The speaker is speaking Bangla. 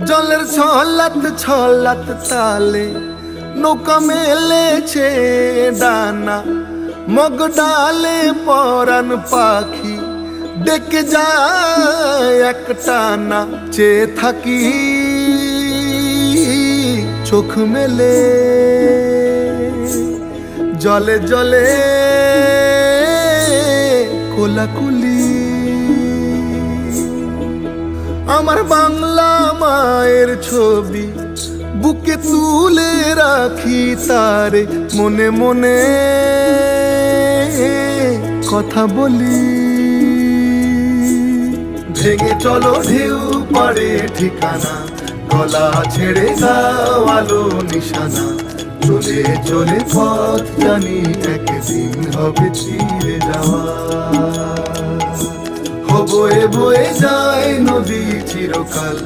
জলের ছলাত ছলাত তালে নৌকা মেলেছে ডানা, মগ ডালে পরাণ পাখি ডেকে যায় এক টানা। চেয়ে থাকি চোখ মেলে, জলে জলে কোলাকুলি। আমার বাংলা মায়ের ছবি বুকে তুলে রাখি তারে, মনে মনে কথা বলি। ভেঙে চলো ঢেউ পারে ঠিকানা, গলা ছেড়ে দাও আলো নিশানা। চলে চলে পথ জানি একদিন হবে চিরে যাওয়া। বয়ে বয়ে যায় নদী চিরকাল,